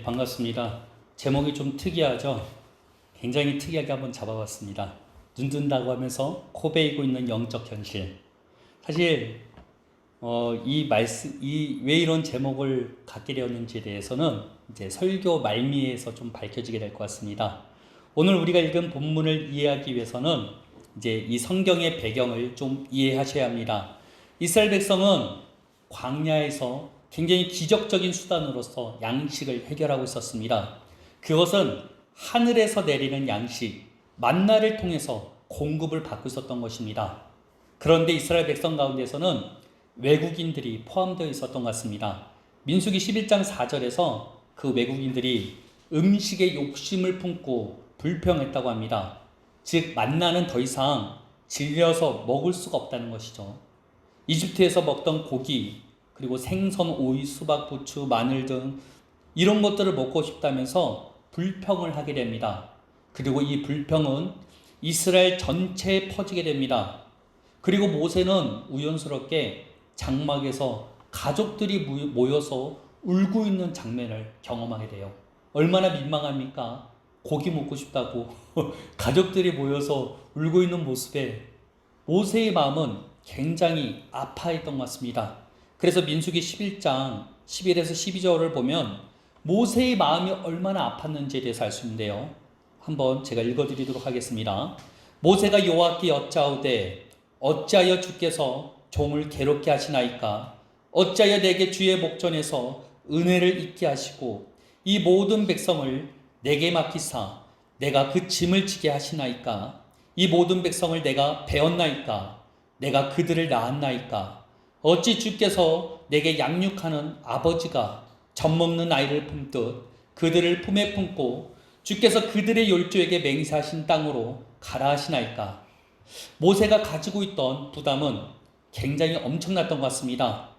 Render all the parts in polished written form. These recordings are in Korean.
반갑습니다. 제목이 좀 특이하죠? 굉장히 특이하게 한번 잡아봤습니다. 눈 뜬다고 하면서 코 베이고 있는 영적 현실. 사실 왜 이런 제목을 갖게 되었는지에 대해서는 이제 설교 말미에서 좀 밝혀지게 될 것 같습니다. 오늘 우리가 읽은 본문을 이해하기 위해서는 이제 이 성경의 배경을 좀 이해하셔야 합니다. 이스라엘 백성은 광야에서 굉장히 기적적인 수단으로서 양식을 해결하고 있었습니다. 그것은 하늘에서 내리는 양식, 만나를 통해서 공급을 받고 있었던 것입니다. 그런데 이스라엘 백성 가운데서는 외국인들이 포함되어 있었던 것 같습니다. 민수기 11장 4절에서 그 외국인들이 음식에 욕심을 품고 불평했다고 합니다. 즉 만나는 더 이상 질려서 먹을 수가 없다는 것이죠. 이집트에서 먹던 고기, 그리고 생선, 오이, 수박, 부추, 마늘 등 이런 것들을 먹고 싶다면서 불평을 하게 됩니다. 그리고 이 불평은 이스라엘 전체에 퍼지게 됩니다. 그리고 모세는 우연스럽게 장막에서 가족들이 모여서 울고 있는 장면을 경험하게 돼요. 얼마나 민망합니까? 고기 먹고 싶다고 가족들이 모여서 울고 있는 모습에 모세의 마음은 굉장히 아파했던 것 같습니다. 그래서 민수기 11장 11에서 12절을 보면 모세의 마음이 얼마나 아팠는지에 대해서 알 수 있는데요. 한번 제가 읽어드리도록 하겠습니다. 모세가 여호와께 여짜오되 어찌하여 주께서 종을 괴롭게 하시나이까? 어찌하여 내게 주의 목전에서 은혜를 잊게 하시고 이 모든 백성을 내게 맡기사 내가 그 짐을 지게 하시나이까? 이 모든 백성을 내가 배웠나이까? 내가 그들을 낳았나이까? 어찌 주께서 내게 양육하는 아버지가 젖먹는 아이를 품듯 그들을 품에 품고 주께서 그들의 열조에게 맹세하신 땅으로 가라 하시나이까? 모세가 가지고 있던 부담은 굉장히 엄청났던 것 같습니다.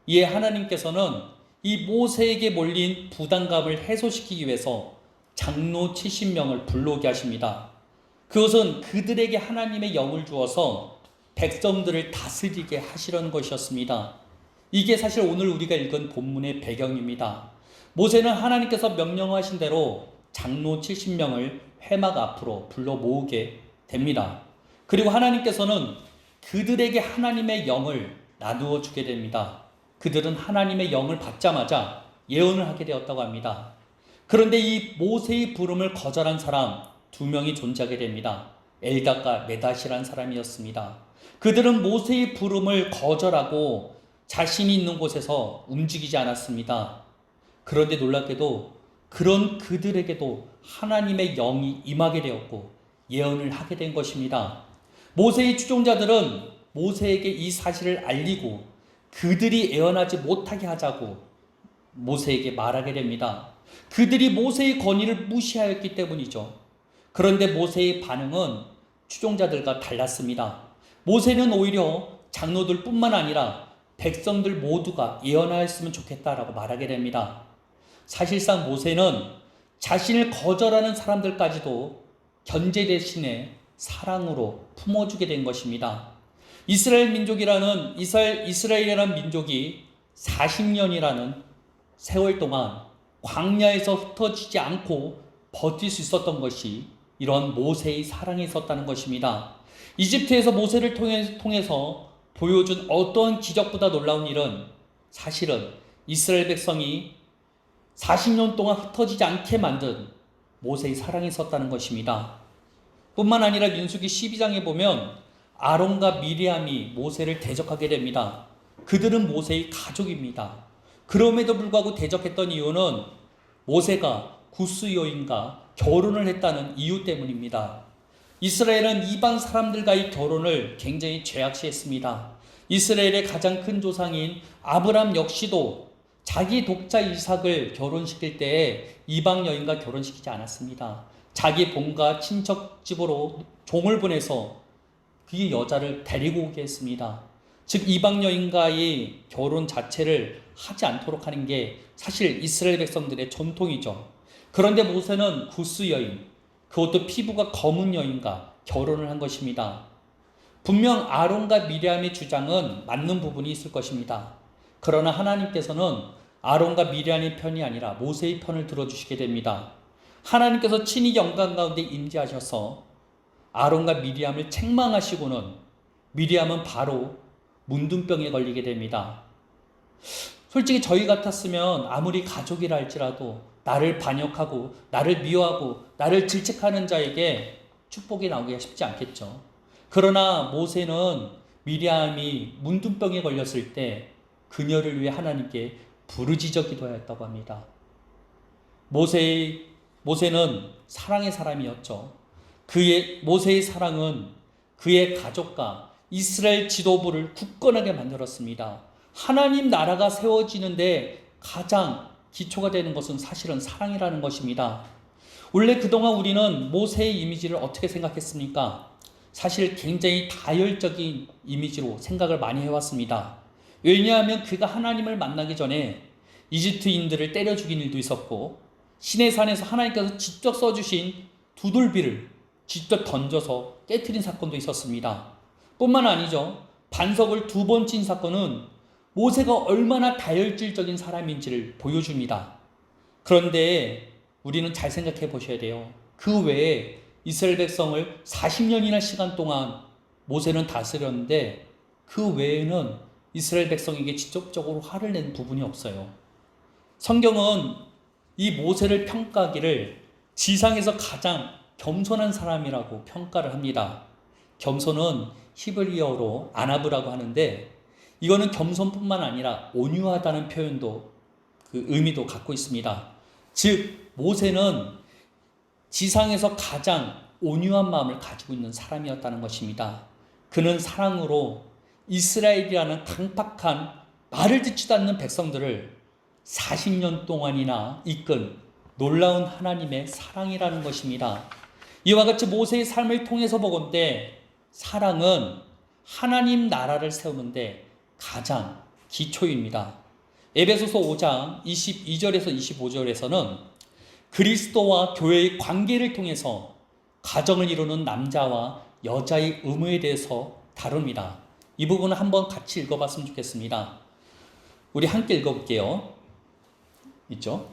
이에 하나님께서는 이 모세에게 몰린 부담감을 해소시키기 위해서 장로 70명을 불러오게 하십니다. 그것은 그들에게 하나님의 영을 주어서 백성들을 다스리게 하시려는 것이었습니다. 이게 사실 오늘 우리가 읽은 본문의 배경입니다. 모세는 하나님께서 명령하신 대로 장로 70명을 회막 앞으로 불러 모으게 됩니다. 그리고 하나님께서는 그들에게 하나님의 영을 나누어 주게 됩니다. 그들은 하나님의 영을 받자마자 예언을 하게 되었다고 합니다. 그런데 이 모세의 부름을 거절한 사람 2명이 존재하게 됩니다. 엘닷과 메닷이라는 사람이었습니다. 그들은 모세의 부름을 거절하고 자신이 있는 곳에서 움직이지 않았습니다. 그런데 놀랍게도 그런 그들에게도 하나님의 영이 임하게 되었고 예언을 하게 된 것입니다. 모세의 추종자들은 모세에게 이 사실을 알리고 그들이 예언하지 못하게 하자고 모세에게 말하게 됩니다. 그들이 모세의 건의를 무시하였기 때문이죠. 그런데 모세의 반응은 추종자들과 달랐습니다. 모세는 오히려 장로들 뿐만 아니라 백성들 모두가 예언하였으면 좋겠다라고 말하게 됩니다. 사실상 모세는 자신을 거절하는 사람들까지도 견제 대신에 사랑으로 품어주게 된 것입니다. 이스라엘이라는 민족이 40년이라는 세월 동안 광야에서 흩어지지 않고 버틸 수 있었던 것이 이런 모세의 사랑에 있었다는 것입니다. 이집트에서 모세를 통해서 보여준 어떠한 기적보다 놀라운 일은 사실은 이스라엘 백성이 40년 동안 흩어지지 않게 만든 모세의 사랑이 있었다는 것입니다. 뿐만 아니라 민수기 12장에 보면 아론과 미리암이 모세를 대적하게 됩니다. 그들은 모세의 가족입니다. 그럼에도 불구하고 대적했던 이유는 모세가 구스 여인과 결혼을 했다는 이유 때문입니다. 이스라엘은 이방 사람들과의 결혼을 굉장히 죄악시했습니다. 이스라엘의 가장 큰 조상인 아브람 역시도 자기 독자 이삭을 결혼시킬 때에 이방 여인과 결혼시키지 않았습니다. 자기 본가 친척 집으로 종을 보내서 그 여자를 데리고 오게 했습니다. 즉 이방 여인과의 결혼 자체를 하지 않도록 하는 게 사실 이스라엘 백성들의 전통이죠. 그런데 모세는 구스 여인, 그것도 피부가 검은 여인과 결혼을 한 것입니다. 분명 아론과 미리암의 주장은 맞는 부분이 있을 것입니다. 그러나 하나님께서는 아론과 미리암의 편이 아니라 모세의 편을 들어주시게 됩니다. 하나님께서 친히 영광 가운데 임재하셔서 아론과 미리암을 책망하시고는 미리암은 바로 문둥병에 걸리게 됩니다. 솔직히 저희 같았으면 아무리 가족이라 할지라도 나를 반역하고 나를 미워하고 나를 질책하는 자에게 축복이 나오기가 쉽지 않겠죠. 그러나 모세는 미리암이 문둥병에 걸렸을 때 그녀를 위해 하나님께 부르짖어 기도하였다고 합니다. 모세는 사랑의 사람이었죠. 모세의 사랑은 그의 가족과 이스라엘 지도부를 굳건하게 만들었습니다. 하나님 나라가 세워지는데 가장 기초가 되는 것은 사실은 사랑이라는 것입니다. 원래 그동안 우리는 모세의 이미지를 어떻게 생각했습니까? 사실 굉장히 다혈적인 이미지로 생각을 많이 해왔습니다. 왜냐하면 그가 하나님을 만나기 전에 이집트인들을 때려 죽인 일도 있었고, 시내산에서 하나님께서 직접 써주신 두들비를 직접 던져서 깨트린 사건도 있었습니다. 뿐만 아니죠. 반석을 2번 친 사건은 모세가 얼마나 다혈질적인 사람인지를 보여줍니다. 그런데 우리는 잘 생각해 보셔야 돼요. 그 외에 이스라엘 백성을 40년이나 시간 동안 모세는 다스렸는데 그 외에는 이스라엘 백성에게 직접적으로 화를 낸 부분이 없어요. 성경은 이 모세를 평가하기를 지상에서 가장 겸손한 사람이라고 평가를 합니다. 겸손은 히브리어로 아나브라고 하는데 이거는 겸손뿐만 아니라 온유하다는 표현도 그 의미도 갖고 있습니다. 즉 모세는 지상에서 가장 온유한 마음을 가지고 있는 사람이었다는 것입니다. 그는 사랑으로 이스라엘이라는 강팍한 말을 듣지도 않는 백성들을 40년 동안이나 이끈 놀라운 하나님의 사랑이라는 것입니다. 이와 같이 모세의 삶을 통해서 보건대 사랑은 하나님 나라를 세우는데 가장 기초입니다. 에베소서 5장 22절에서 25절에서는 그리스도와 교회의 관계를 통해서 가정을 이루는 남자와 여자의 의무에 대해서 다룹니다. 이 부분을 한번 같이 읽어봤으면 좋겠습니다. 우리 함께 읽어볼게요. 있죠?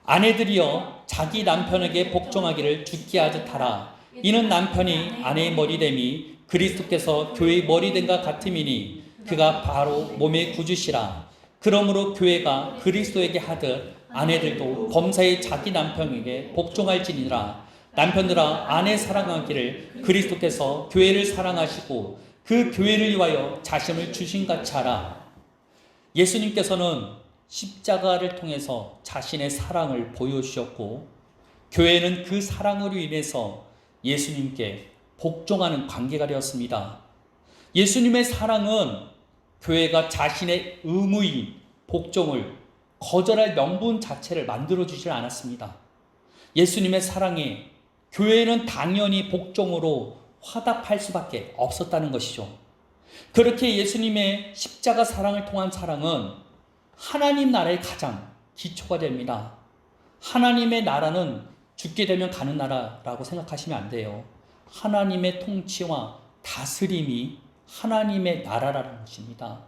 아내들이여 자기 남편에게 복종하기를 죽게 하듯 하라. 이는 남편이 아내의 머리됨이 그리스도께서 교회의 머리됨과 같음이니 그가 바로 몸의 구주시라. 그러므로 교회가 그리스도에게 하듯 아내들도 범사에 자기 남편에게 복종할지니라. 남편들아 아내 사랑하기를 그리스도께서 교회를 사랑하시고 그 교회를 위하여 자신을 주신같이 하라. 예수님께서는 십자가를 통해서 자신의 사랑을 보여주셨고 교회는 그 사랑으로 인해서 예수님께 복종하는 관계가 되었습니다. 예수님의 사랑은 교회가 자신의 의무인 복종을 거절할 명분 자체를 만들어주지 않았습니다. 예수님의 사랑에 교회는 당연히 복종으로 화답할 수밖에 없었다는 것이죠. 그렇게 예수님의 십자가 사랑을 통한 사랑은 하나님 나라의 가장 기초가 됩니다. 하나님의 나라는 죽게 되면 가는 나라라고 생각하시면 안 돼요. 하나님의 통치와 다스림이 하나님의 나라라는 것입니다.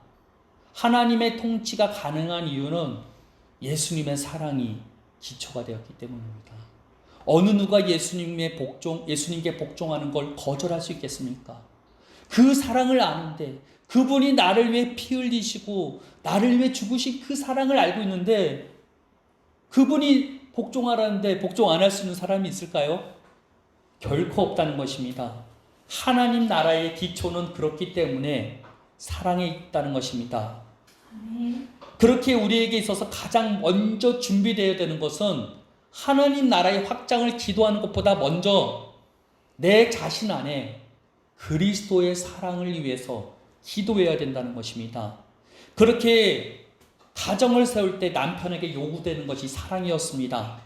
하나님의 통치가 가능한 이유는 예수님의 사랑이 기초가 되었기 때문입니다. 어느 누가 예수님께 복종하는 걸 거절할 수 있겠습니까? 그 사랑을 아는데 그분이 나를 위해 피 흘리시고 나를 위해 죽으신 그 사랑을 알고 있는데 그분이 복종하라는데 복종 안 할 수 있는 사람이 있을까요? 결코 없다는 것입니다. 하나님 나라의 기초는 그렇기 때문에 사랑에 있다는 것입니다. 그렇게 우리에게 있어서 가장 먼저 준비되어야 되는 것은 하나님 나라의 확장을 기도하는 것보다 먼저 내 자신 안에 그리스도의 사랑을 위해서 기도해야 된다는 것입니다. 그렇게 가정을 세울 때 남편에게 요구되는 것이 사랑이었습니다.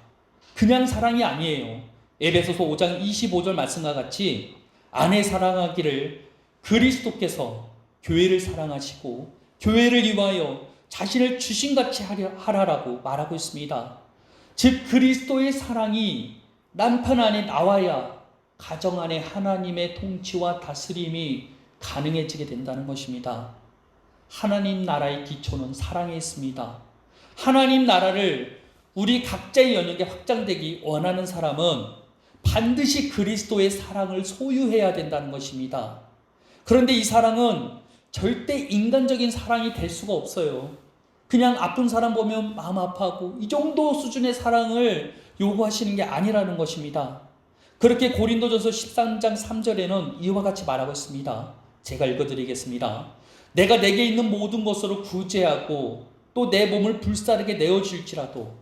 그냥 사랑이 아니에요. 에베소서 5장 25절 말씀과 같이 아내 사랑하기를 그리스도께서 교회를 사랑하시고 교회를 위하여 자신을 주신같이 하라라고 말하고 있습니다. 즉 그리스도의 사랑이 남편 안에 나와야 가정 안에 하나님의 통치와 다스림이 가능해지게 된다는 것입니다. 하나님 나라의 기초는 사랑에 있습니다. 하나님 나라를 우리 각자의 영역에 확장되기 원하는 사람은 반드시 그리스도의 사랑을 소유해야 된다는 것입니다. 그런데 이 사랑은 절대 인간적인 사랑이 될 수가 없어요. 그냥 아픈 사람 보면 마음 아파하고 이 정도 수준의 사랑을 요구하시는 게 아니라는 것입니다. 그렇게 고린도전서 13장 3절에는 이와 같이 말하고 있습니다. 제가 읽어드리겠습니다. 내가 내게 있는 모든 것으로 구제하고 또 내 몸을 불사르게 내어줄지라도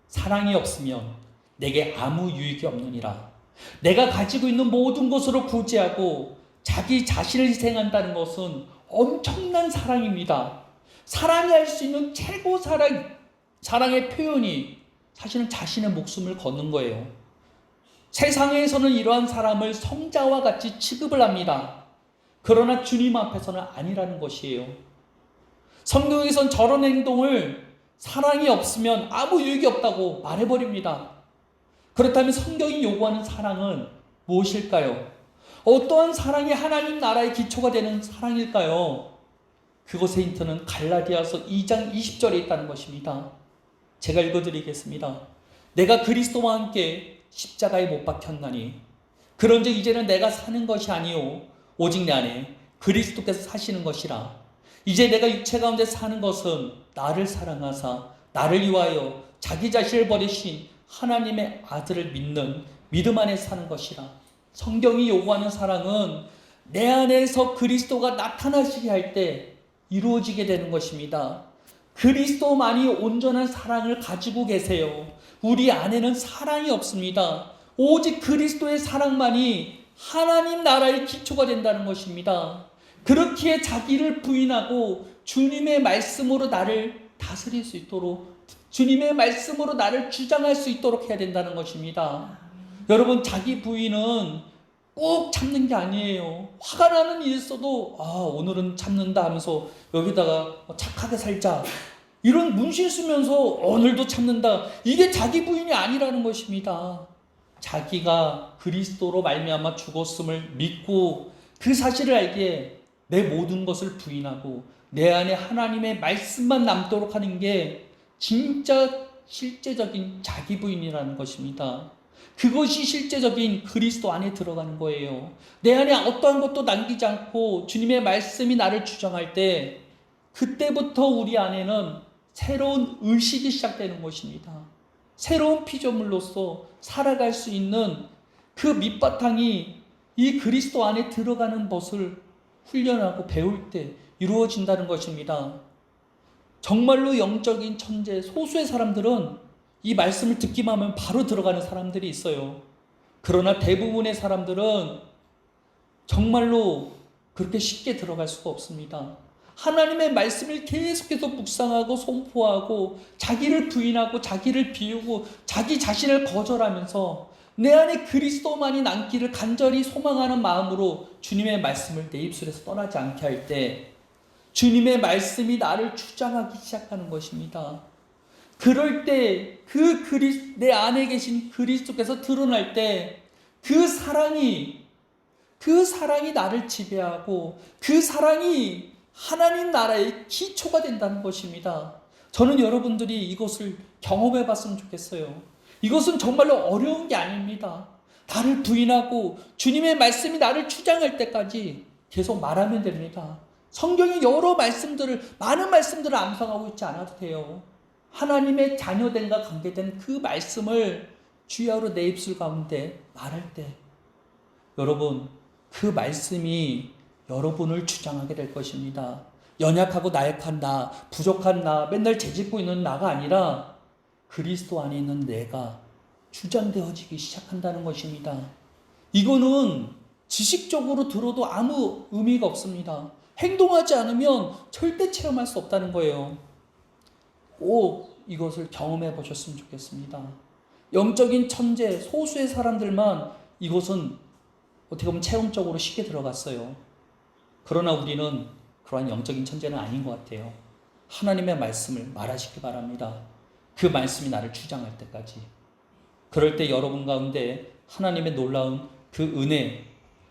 사랑이 없으면 내게 아무 유익이 없느니라. 내가 가지고 있는 모든 것으로 구제하고 자기 자신을 희생한다는 것은 엄청난 사랑입니다. 사랑이 할 수 있는 최고 사랑의 표현이 사실은 자신의 목숨을 거는 거예요. 세상에서는 이러한 사람을 성자와 같이 취급을 합니다. 그러나 주님 앞에서는 아니라는 것이에요. 성경에선 저런 행동을 사랑이 없으면 아무 유익이 없다고 말해버립니다. 그렇다면 성경이 요구하는 사랑은 무엇일까요? 어떠한 사랑이 하나님 나라의 기초가 되는 사랑일까요? 그것의 힌트는 갈라디아서 2장 20절에 있다는 것입니다. 제가 읽어드리겠습니다. 내가 그리스도와 함께 십자가에 못 박혔나니 그런즉 이제는 내가 사는 것이 아니요 오직 내 안에 그리스도께서 사시는 것이라. 이제 내가 육체 가운데 사는 것은 나를 사랑하사 나를 위하여 자기 자신을 버리신 하나님의 아들을 믿는 믿음 안에 사는 것이라. 성경이 요구하는 사랑은 내 안에서 그리스도가 나타나시게 할 때 이루어지게 되는 것입니다. 그리스도만이 온전한 사랑을 가지고 계세요. 우리 안에는 사랑이 없습니다. 오직 그리스도의 사랑만이 하나님 나라의 기초가 된다는 것입니다. 그렇기에 자기를 부인하고 주님의 말씀으로 나를 다스릴 수 있도록, 주님의 말씀으로 나를 주장할 수 있도록 해야 된다는 것입니다. 여러분, 자기 부인은 꼭 참는 게 아니에요. 화가 나는 일이 있어도 오늘은 참는다 하면서 여기다가 착하게 살자, 이런 문신 쓰면서 오늘도 참는다, 이게 자기 부인이 아니라는 것입니다. 자기가 그리스도로 말미암아 죽었음을 믿고 그 사실을 알기에 내 모든 것을 부인하고 내 안에 하나님의 말씀만 남도록 하는 게 진짜 실제적인 자기 부인이라는 것입니다. 그것이 실제적인 그리스도 안에 들어가는 거예요. 내 안에 어떠한 것도 남기지 않고 주님의 말씀이 나를 주장할 때 그때부터 우리 안에는 새로운 의식이 시작되는 것입니다. 새로운 피조물로서 살아갈 수 있는 그 밑바탕이 이 그리스도 안에 들어가는 것을 훈련하고 배울 때 이루어진다는 것입니다. 정말로 영적인 천재, 소수의 사람들은 이 말씀을 듣기만 하면 바로 들어가는 사람들이 있어요. 그러나 대부분의 사람들은 정말로 그렇게 쉽게 들어갈 수가 없습니다. 하나님의 말씀을 계속해서 묵상하고 선포하고 자기를 부인하고 자기를 비우고 자기 자신을 거절하면서 내 안에 그리스도만이 남기를 간절히 소망하는 마음으로 주님의 말씀을 내 입술에서 떠나지 않게 할 때 주님의 말씀이 나를 주장하기 시작하는 것입니다. 그럴 때 내 안에 계신 그리스도께서 드러날 때 그 사랑이 나를 지배하고 그 사랑이 하나님 나라의 기초가 된다는 것입니다. 저는 여러분들이 이것을 경험해 봤으면 좋겠어요. 이것은 정말로 어려운 게 아닙니다. 나를 부인하고 주님의 말씀이 나를 주장할 때까지 계속 말하면 됩니다. 성경의 많은 말씀들을 암송하고 있지 않아도 돼요. 하나님의 자녀됨과 관계된 그 말씀을 주야로 내 입술 가운데 말할 때 여러분, 그 말씀이 여러분을 주장하게 될 것입니다. 연약하고 나약한 나, 부족한 나, 맨날 죄짓고 있는 나가 아니라 그리스도 안에 있는 내가 주장되어지기 시작한다는 것입니다. 이거는 지식적으로 들어도 아무 의미가 없습니다. 행동하지 않으면 절대 체험할 수 없다는 거예요. 꼭 이것을 경험해 보셨으면 좋겠습니다. 영적인 천재, 소수의 사람들만 이것은 어떻게 보면 체험적으로 쉽게 들어갔어요. 그러나 우리는 그러한 영적인 천재는 아닌 것 같아요. 하나님의 말씀을 말하시기 바랍니다. 그 말씀이 나를 주장할 때까지. 그럴 때 여러분 가운데 하나님의 놀라운 그 은혜,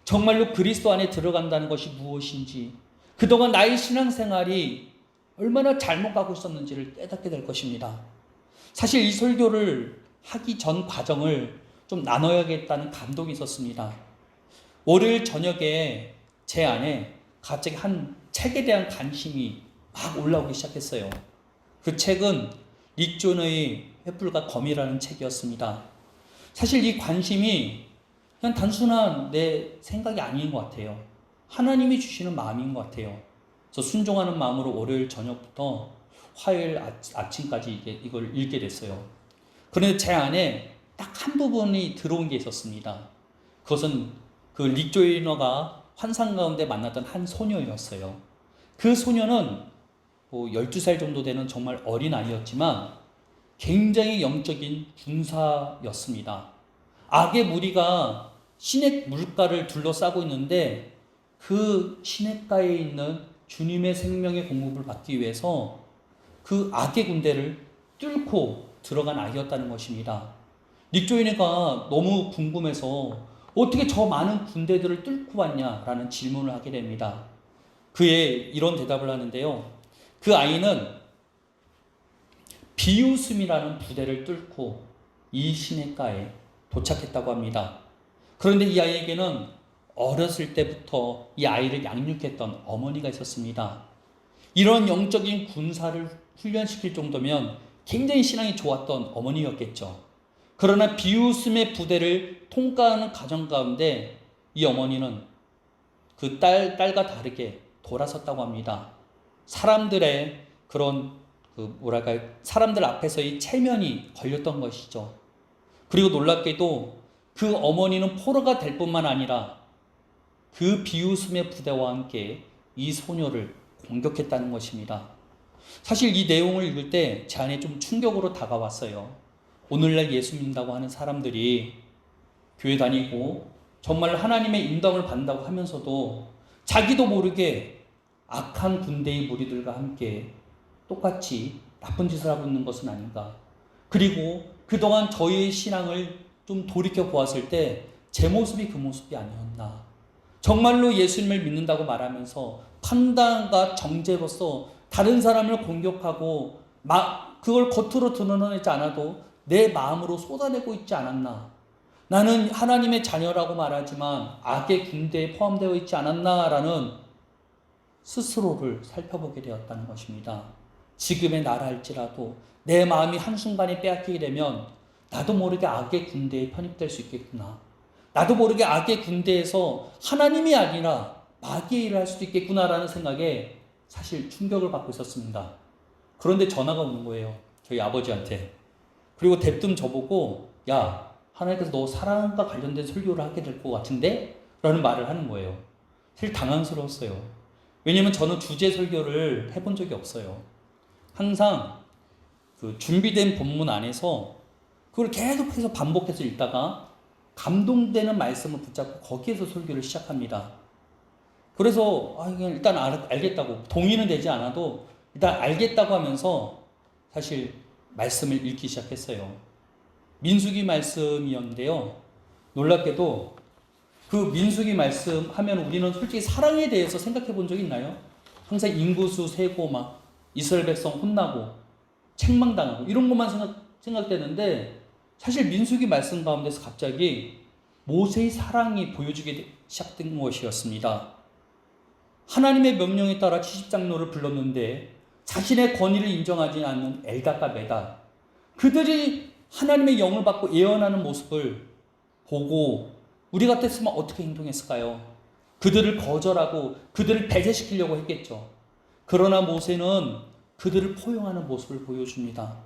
정말로 그리스도 안에 들어간다는 것이 무엇인지, 그동안 나의 신앙생활이 얼마나 잘못 가고 있었는지를 깨닫게 될 것입니다. 사실 이 설교를 하기 전 과정을 좀 나눠야겠다는 감동이 있었습니다. 월요일 저녁에 제 안에 갑자기 한 책에 대한 관심이 막 올라오기 시작했어요. 그 책은 닉 존의 횃불과 검이라는 책이었습니다. 사실 이 관심이 그냥 단순한 내 생각이 아닌 것 같아요. 하나님이 주시는 마음인 것 같아요. 그래서 순종하는 마음으로 월요일 저녁부터 화요일 아침까지 이걸 읽게 됐어요. 그런데 제 안에 딱 한 부분이 들어온 게 있었습니다. 그것은 그 릭 조이너가 환상 가운데 만났던 한 소녀였어요. 그 소녀는 뭐 12살 정도 되는 정말 어린 아이였지만 굉장히 영적인 군사였습니다. 악의 무리가 시냇 물가를 둘러싸고 있는데 그 시냇가에 있는 주님의 생명의 공급을 받기 위해서 그 악의 군대를 뚫고 들어간 아이였다는 것입니다. 닉 조이너가 너무 궁금해서 어떻게 저 많은 군대들을 뚫고 왔냐라는 질문을 하게 됩니다. 그에 이런 대답을 하는데요. 그 아이는 비웃음이라는 부대를 뚫고 이 시냇가에 도착했다고 합니다. 그런데 이 아이에게는 어렸을 때부터 이 아이를 양육했던 어머니가 있었습니다. 이런 영적인 군사를 훈련시킬 정도면 굉장히 신앙이 좋았던 어머니였겠죠. 그러나 비웃음의 부대를 통과하는 과정 가운데 이 어머니는 그 딸과 다르게 돌아섰다고 합니다. 사람들의 그런 사람들 앞에서의 체면이 걸렸던 것이죠. 그리고 놀랍게도 그 어머니는 포로가 될 뿐만 아니라 그 비웃음의 부대와 함께 이 소녀를 공격했다는 것입니다. 사실 이 내용을 읽을 때 제 안에 좀 충격으로 다가왔어요. 오늘날 예수 믿는다고 하는 사람들이 교회 다니고 정말 하나님의 인도함을 받는다고 하면서도 자기도 모르게 악한 군대의 무리들과 함께 똑같이 나쁜 짓을 하고 있는 것은 아닌가. 그리고 그동안 저희의 신앙을 좀 돌이켜 보았을 때 제 모습이 그 모습이 아니었나. 정말로 예수님을 믿는다고 말하면서 판단과 정죄로서 다른 사람을 공격하고 그걸 겉으로 드러내지 않아도 내 마음으로 쏟아내고 있지 않았나. 나는 하나님의 자녀라고 말하지만 악의 군대에 포함되어 있지 않았나라는 스스로를 살펴보게 되었다는 것입니다. 지금의 나라 할지라도 내 마음이 한순간에 빼앗기게 되면 나도 모르게 악의 군대에 편입될 수 있겠구나. 나도 모르게 악의 군대에서 하나님이 아니라 마귀의 일을 할 수도 있겠구나라는 생각에 사실 충격을 받고 있었습니다. 그런데 전화가 오는 거예요. 저희 아버지한테. 그리고 대뜸 저보고 야, 하나님께서 너 사랑과 관련된 설교를 하게 될 것 같은데? 라는 말을 하는 거예요. 사실 당황스러웠어요. 왜냐면 저는 주제 설교를 해본 적이 없어요. 항상 그 준비된 본문 안에서 그걸 계속해서 반복해서 읽다가 감동되는 말씀을 붙잡고 거기에서 설교를 시작합니다. 그래서 일단 알겠다고, 동의는 되지 않아도 일단 알겠다고 하면서 사실 말씀을 읽기 시작했어요. 민수기 말씀이었는데요. 놀랍게도 그 민수기 말씀 하면 우리는 솔직히 사랑에 대해서 생각해 본 적 있나요? 항상 인구수 세고 막 이스라엘 백성 혼나고 책망당하고 이런 것만 생각되는데 사실 민수기 말씀 가운데서 갑자기 모세의 사랑이 보여주게 시작된 것이었습니다. 하나님의 명령에 따라 70장로를 불렀는데 자신의 권위를 인정하지 않는 엘닷과 메닷, 그들이 하나님의 영을 받고 예언하는 모습을 보고 우리 같았으면 어떻게 행동했을까요? 그들을 거절하고 그들을 배제시키려고 했겠죠. 그러나 모세는 그들을 포용하는 모습을 보여줍니다.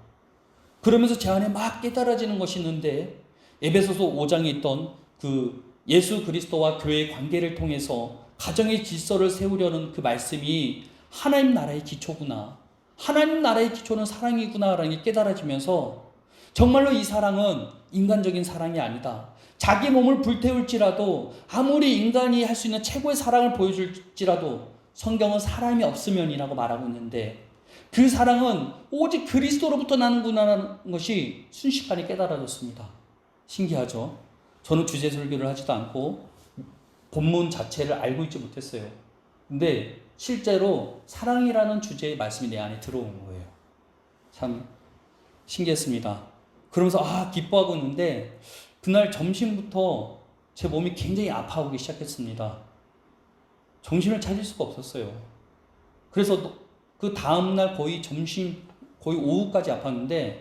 그러면서 제 안에 막 깨달아지는 것이 있는데 에베소서 5장에 있던 그 예수 그리스도와 교회의 관계를 통해서 가정의 질서를 세우려는 그 말씀이 하나님 나라의 기초구나. 하나님 나라의 기초는 사랑이구나라는 게 깨달아지면서 정말로 이 사랑은 인간적인 사랑이 아니다. 자기 몸을 불태울지라도 아무리 인간이 할 수 있는 최고의 사랑을 보여줄지라도 성경은 사람이 없으면이라고 말하고 있는데 그 사랑은 오직 그리스도로부터 나는구나라는 것이 순식간에 깨달아졌습니다. 신기하죠? 저는 주제 설교를 하지도 않고 본문 자체를 알고 있지 못했어요. 근데 실제로 사랑이라는 주제의 말씀이 내 안에 들어온 거예요. 참 신기했습니다. 그러면서 기뻐하고 있는데 그날 점심부터 제 몸이 굉장히 아파오기 시작했습니다. 정신을 차릴 수가 없었어요. 그래서 그 다음날 거의 거의 오후까지 아팠는데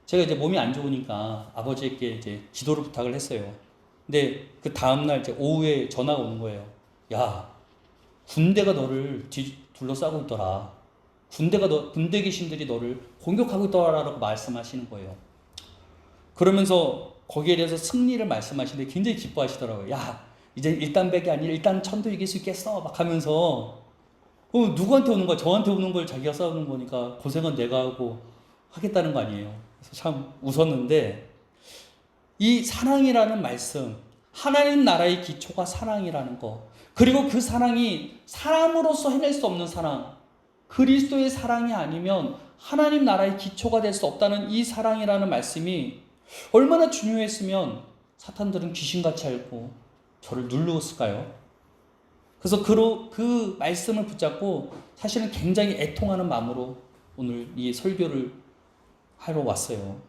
제가 이제 몸이 안 좋으니까 아버지께 이제 기도를 부탁을 했어요. 근데 그 다음날 이제 오후에 전화가 오는 거예요. 야, 군대가 너를 둘러싸고 있더라. 군대 귀신들이 너를 공격하고 있더라라고 말씀하시는 거예요. 그러면서 거기에 대해서 승리를 말씀하시는데 굉장히 기뻐하시더라고요. 야, 이제 일단백이 아니라 일단 천도 이길 수 있겠어. 막 하면서 누구한테 오는 거야? 저한테 오는 걸 자기가 싸우는 거니까 고생은 내가 하고 하겠다는 거 아니에요. 그래서 참 웃었는데 이 사랑이라는 말씀, 하나님 나라의 기초가 사랑이라는 거, 그리고 그 사랑이 사람으로서 해낼 수 없는 사랑, 그리스도의 사랑이 아니면 하나님 나라의 기초가 될 수 없다는 이 사랑이라는 말씀이 얼마나 중요했으면 사탄들은 귀신같이 알고 저를 누르었을까요? 그래서 그 말씀을 붙잡고 사실은 굉장히 애통하는 마음으로 오늘 이 설교를 하러 왔어요.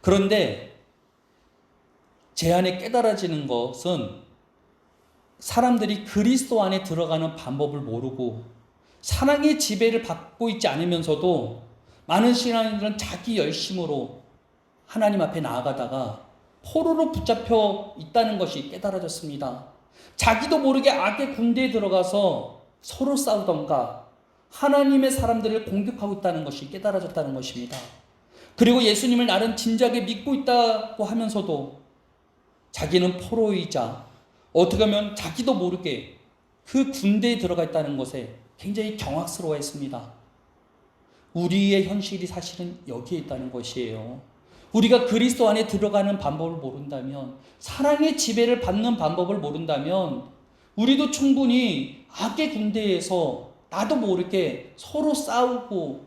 그런데 제 안에 깨달아지는 것은 사람들이 그리스도 안에 들어가는 방법을 모르고 사랑의 지배를 받고 있지 않으면서도 많은 신앙인들은 자기 열심으로 하나님 앞에 나아가다가 포로로 붙잡혀 있다는 것이 깨달아졌습니다. 자기도 모르게 악의 군대에 들어가서 서로 싸우던가 하나님의 사람들을 공격하고 있다는 것이 깨달아졌다는 것입니다. 그리고 예수님을 나름 진작에 믿고 있다고 하면서도 자기는 포로이자 어떻게 하면 자기도 모르게 그 군대에 들어가 있다는 것에 굉장히 경악스러워했습니다. 우리의 현실이 사실은 여기에 있다는 것이에요. 우리가 그리스도 안에 들어가는 방법을 모른다면, 사랑의 지배를 받는 방법을 모른다면 우리도 충분히 악의 군대에서 나도 모르게 서로 싸우고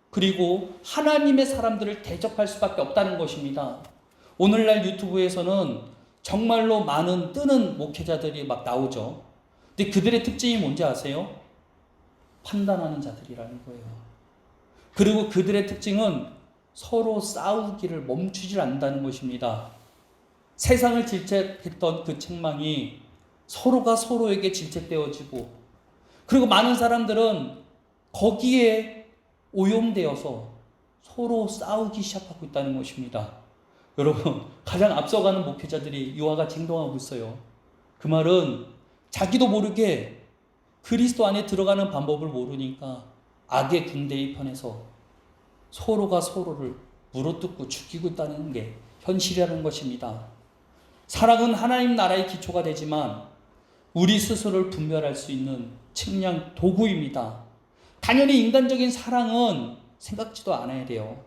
그리고 하나님의 사람들을 대적할 수밖에 없다는 것입니다. 오늘날 유튜브에서는 정말로 많은 뜨는 목회자들이 막 나오죠. 근데 그들의 특징이 뭔지 아세요? 판단하는 자들이라는 거예요. 그리고 그들의 특징은 서로 싸우기를 멈추질 않는다는 것입니다. 세상을 질책했던 그 책망이 서로가 서로에게 질책되어지고, 그리고 많은 사람들은 거기에 오염되어서 서로 싸우기 시작하고 있다는 것입니다. 여러분, 가장 앞서가는 목회자들이 이와 같이 행동하고 있어요. 그 말은 자기도 모르게 그리스도 안에 들어가는 방법을 모르니까 악의 군대의 편에서 서로가 서로를 물어뜯고 죽이고 있다는 게 현실이라는 것입니다. 사랑은 하나님 나라의 기초가 되지만 우리 스스로를 분별할 수 있는 측량 도구입니다. 당연히 인간적인 사랑은 생각지도 않아야 돼요.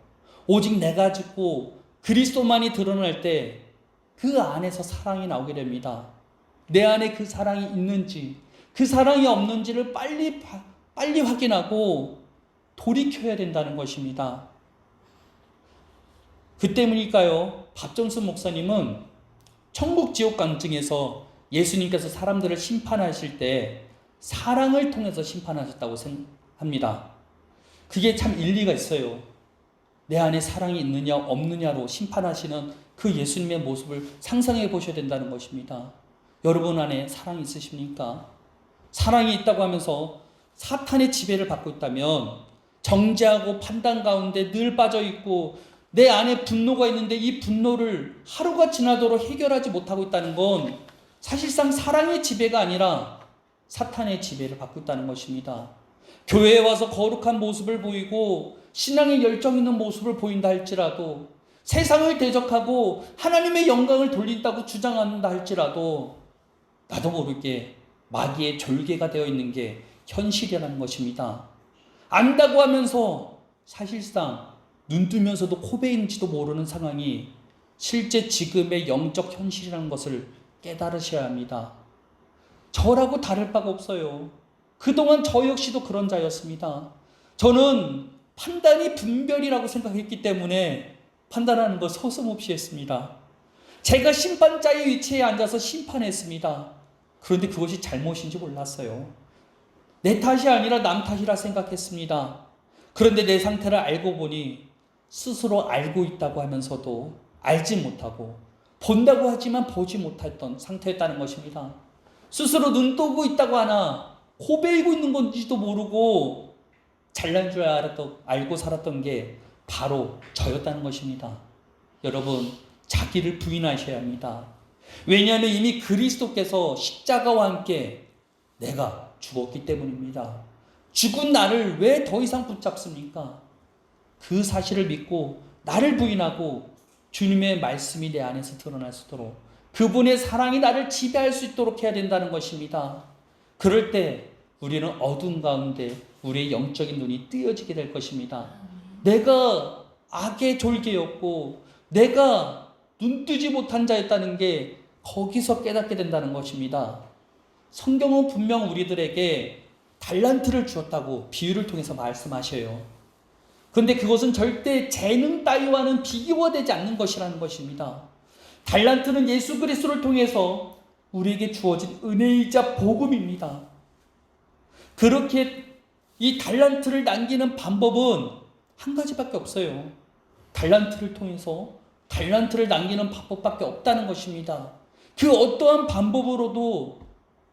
오직 내가 죽고 그리스도만이 드러날 때 그 안에서 사랑이 나오게 됩니다. 내 안에 그 사랑이 있는지 그 사랑이 없는지를 빨리 확인하고 돌이켜야 된다는 것입니다. 그 때문일까요? 박정순 목사님은 천국 지옥 간증에서 예수님께서 사람들을 심판하실 때 사랑을 통해서 심판하셨다고 생각합니다. 그게 참 일리가 있어요. 내 안에 사랑이 있느냐 없느냐로 심판하시는 그 예수님의 모습을 상상해 보셔야 된다는 것입니다. 여러분 안에 사랑이 있으십니까? 사랑이 있다고 하면서 사탄의 지배를 받고 있다면, 정죄하고 판단 가운데 늘 빠져 있고 내 안에 분노가 있는데 이 분노를 하루가 지나도록 해결하지 못하고 있다는 건 사실상 사랑의 지배가 아니라 사탄의 지배를 받고 있다는 것입니다. 교회에 와서 거룩한 모습을 보이고 신앙의 열정 있는 모습을 보인다 할지라도, 세상을 대적하고 하나님의 영광을 돌린다고 주장한다 할지라도 나도 모르게 마귀의 졸개가 되어 있는 게 현실이라는 것입니다. 안다고 하면서 사실상 눈 뜨면서도 코베인지도 모르는 상황이 실제 지금의 영적 현실이라는 것을 깨달으셔야 합니다. 저라고 다를 바가 없어요. 그동안 저 역시도 그런 자였습니다. 저는 판단이 분별이라고 생각했기 때문에 판단하는 걸 서슴없이 했습니다. 제가 심판자의 위치에 앉아서 심판했습니다. 그런데 그것이 잘못인지 몰랐어요. 내 탓이 아니라 남 탓이라 생각했습니다. 그런데 내 상태를 알고 보니 스스로 알고 있다고 하면서도 알지 못하고 본다고 하지만 보지 못했던 상태였다는 것입니다. 스스로 눈 뜨고 있다고 하나 고배이고 있는 건지도 모르고 잘난 줄 알고 살았던 게 바로 저였다는 것입니다. 여러분, 자기를 부인하셔야 합니다. 왜냐하면 이미 그리스도께서 십자가와 함께 내가 죽었기 때문입니다. 죽은 나를 왜 더 이상 붙잡습니까? 그 사실을 믿고 나를 부인하고 주님의 말씀이 내 안에서 드러날 수 있도록 그분의 사랑이 나를 지배할 수 있도록 해야 된다는 것입니다. 그럴 때 우리는 어둠 가운데 우리의 영적인 눈이 뜨여지게 될 것입니다. 내가 악의 졸개였고 내가 눈뜨지 못한 자였다는 게 거기서 깨닫게 된다는 것입니다. 성경은 분명 우리들에게 달란트를 주었다고 비유를 통해서 말씀하셔요. 그런데 그것은 절대 재능 따위와는 비교가 되지 않는 것이라는 것입니다. 달란트는 예수 그리스도를 통해서 우리에게 주어진 은혜이자 복음입니다. 그렇게 이 달란트를 남기는 방법은 한 가지밖에 없어요. 달란트를 통해서 달란트를 남기는 방법밖에 없다는 것입니다. 그 어떠한 방법으로도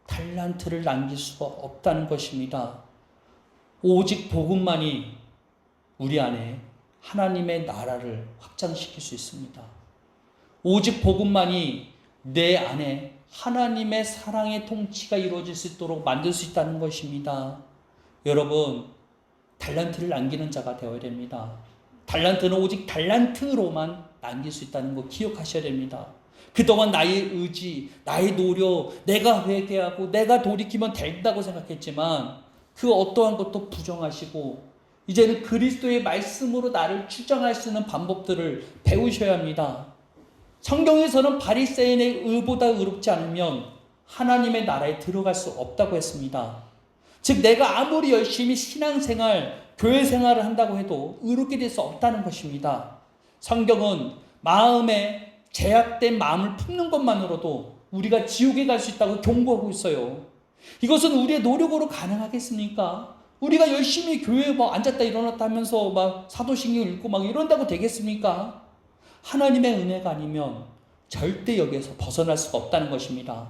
달란트를 남길 수가 없다는 것입니다. 오직 복음만이 우리 안에 하나님의 나라를 확장시킬 수 있습니다. 오직 복음만이 내 안에 하나님의 사랑의 통치가 이루어질 수 있도록 만들 수 있다는 것입니다. 여러분, 달란트를 남기는 자가 되어야 됩니다. 달란트는 오직 달란트로만 남길 수 있다는 거 기억하셔야 됩니다. 그동안 나의 의지, 나의 노력, 내가 회개하고 내가 돌이키면 된다고 생각했지만 그 어떠한 것도 부정하시고 이제는 그리스도의 말씀으로 나를 추정할 수 있는 방법들을 배우셔야 합니다. 성경에서는 바리새인의 의보다 의롭지 않으면 하나님의 나라에 들어갈 수 없다고 했습니다. 즉 내가 아무리 열심히 신앙생활, 교회생활을 한다고 해도 의롭게 될 수 없다는 것입니다. 성경은 마음에 제약된 마음을 품는 것만으로도 우리가 지옥에 갈 수 있다고 경고하고 있어요. 이것은 우리의 노력으로 가능하겠습니까? 우리가 열심히 교회에 앉았다 일어났다 하면서 사도신경 읽고 이런다고 되겠습니까? 하나님의 은혜가 아니면 절대 여기에서 벗어날 수가 없다는 것입니다.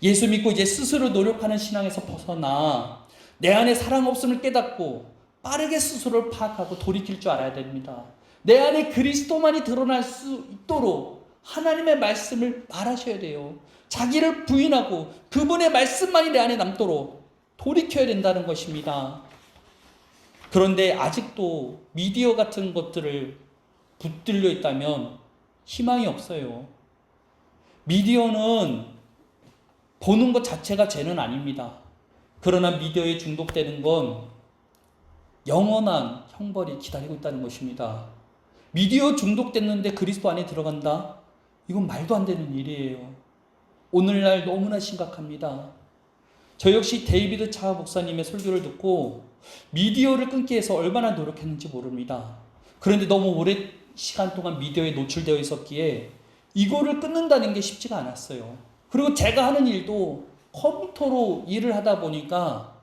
예수 믿고 이제 스스로 노력하는 신앙에서 벗어나 내 안에 사랑 없음을 깨닫고 빠르게 스스로를 파악하고 돌이킬 줄 알아야 됩니다. 내 안에 그리스도만이 드러날 수 있도록 하나님의 말씀을 말하셔야 돼요. 자기를 부인하고 그분의 말씀만이 내 안에 남도록 돌이켜야 된다는 것입니다. 그런데 아직도 미디어 같은 것들을 붙들려 있다면 희망이 없어요. 미디어는 보는 것 자체가 죄는 아닙니다. 그러나 미디어에 중독되는 건 영원한 형벌이 기다리고 있다는 것입니다. 미디어 중독됐는데 그리스도 안에 들어간다? 이건 말도 안 되는 일이에요. 오늘날 너무나 심각합니다. 저 역시 데이비드 차 목사님의 설교를 듣고 미디어를 끊기 위해서 얼마나 노력했는지 모릅니다. 그런데 너무 오랜 시간 동안 미디어에 노출되어 있었기에 이거를 끊는다는 게 쉽지가 않았어요. 그리고 제가 하는 일도 컴퓨터로 일을 하다 보니까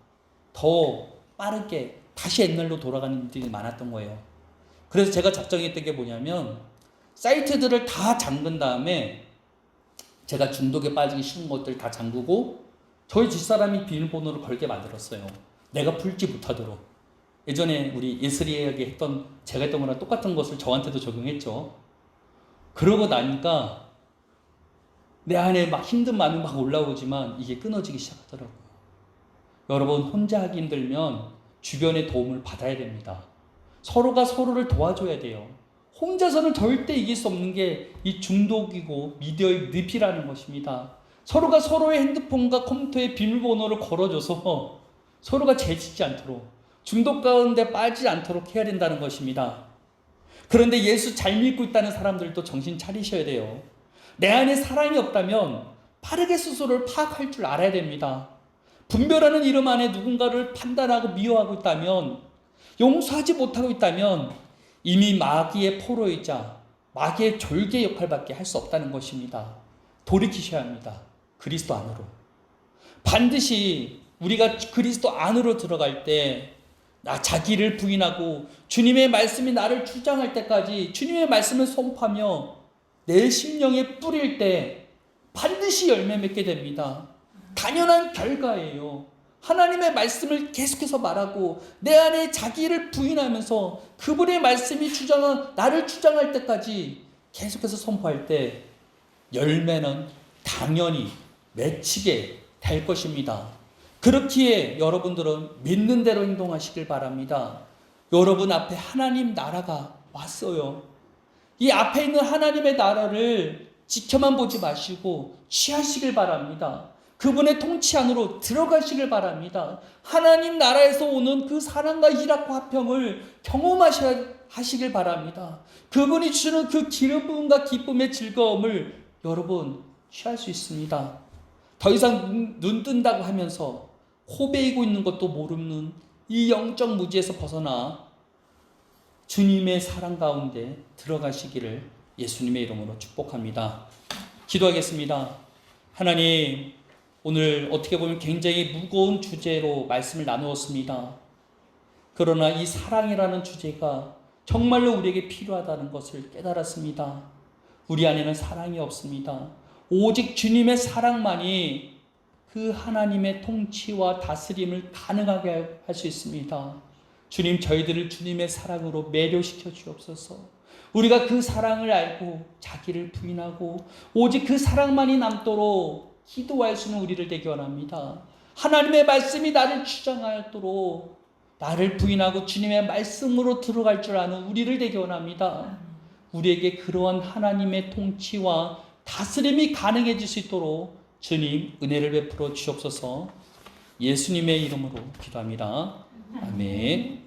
더 빠르게 다시 옛날로 돌아가는 일들이 많았던 거예요. 그래서 제가 작정했던 게 뭐냐면 사이트들을 다 잠근 다음에 제가 중독에 빠지기 싫은 것들 다 잠그고 저희 집사람이 비밀번호를 걸게 만들었어요. 내가 풀지 못하도록. 예전에 우리 예슬이에게 했던 제가 했던 거랑 똑같은 것을 저한테도 적용했죠. 그러고 나니까 내 안에 힘든 마음이 올라오지만 이게 끊어지기 시작하더라고요. 여러분, 혼자 하기 힘들면 주변의 도움을 받아야 됩니다. 서로가 서로를 도와줘야 돼요. 혼자서는 절대 이길 수 없는 게 이 중독이고 미디어의 늪이라는 것입니다. 서로가 서로의 핸드폰과 컴퓨터에 비밀번호를 걸어줘서 서로가 죄짓지 않도록 중독 가운데 빠지지 않도록 해야 된다는 것입니다. 그런데 예수 잘 믿고 있다는 사람들도 정신 차리셔야 돼요. 내 안에 사랑이 없다면 빠르게 스스로를 파악할 줄 알아야 됩니다. 분별하는 이름 안에 누군가를 판단하고 미워하고 있다면, 용서하지 못하고 있다면 이미 마귀의 포로이자 마귀의 졸개 역할밖에 할 수 없다는 것입니다. 돌이키셔야 합니다. 그리스도 안으로. 반드시 우리가 그리스도 안으로 들어갈 때 자기를 부인하고 주님의 말씀이 나를 주장할 때까지 주님의 말씀을 선포하며 내 심령에 뿌릴 때 반드시 열매 맺게 됩니다. 당연한 결과예요. 하나님의 말씀을 계속해서 말하고 내 안에 자기를 부인하면서 그분의 말씀이 나를 주장할 때까지 계속해서 선포할 때 열매는 당연히 맺히게 될 것입니다. 그렇기에 여러분들은 믿는 대로 행동하시길 바랍니다. 여러분 앞에 하나님 나라가 왔어요. 이 앞에 있는 하나님의 나라를 지켜만 보지 마시고 취하시길 바랍니다. 그분의 통치 안으로 들어가시길 바랍니다. 하나님 나라에서 오는 그 사랑과 희락과 화평을 경험하시길 바랍니다. 그분이 주는 그 기쁨과 기쁨의 즐거움을 여러분 취할 수 있습니다. 더 이상 눈 뜬다고 하면서 호배이고 있는 것도 모르는 이 영적 무지에서 벗어나 주님의 사랑 가운데 들어가시기를 예수님의 이름으로 축복합니다. 기도하겠습니다. 하나님, 오늘 어떻게 보면 굉장히 무거운 주제로 말씀을 나누었습니다. 그러나 이 사랑이라는 주제가 정말로 우리에게 필요하다는 것을 깨달았습니다. 우리 안에는 사랑이 없습니다. 오직 주님의 사랑만이 그 하나님의 통치와 다스림을 가능하게 할 수 있습니다. 주님, 저희들을 주님의 사랑으로 매료시켜 주옵소서. 우리가 그 사랑을 알고 자기를 부인하고 오직 그 사랑만이 남도록 기도할 수 있는 우리를 되게 원합니다. 하나님의 말씀이 나를 주장하도록 나를 부인하고 주님의 말씀으로 들어갈 줄 아는 우리를 되게 원합니다. 우리에게 그러한 하나님의 통치와 다스림이 가능해질 수 있도록 주님 은혜를 베풀어 주옵소서. 예수님의 이름으로 기도합니다. 아멘.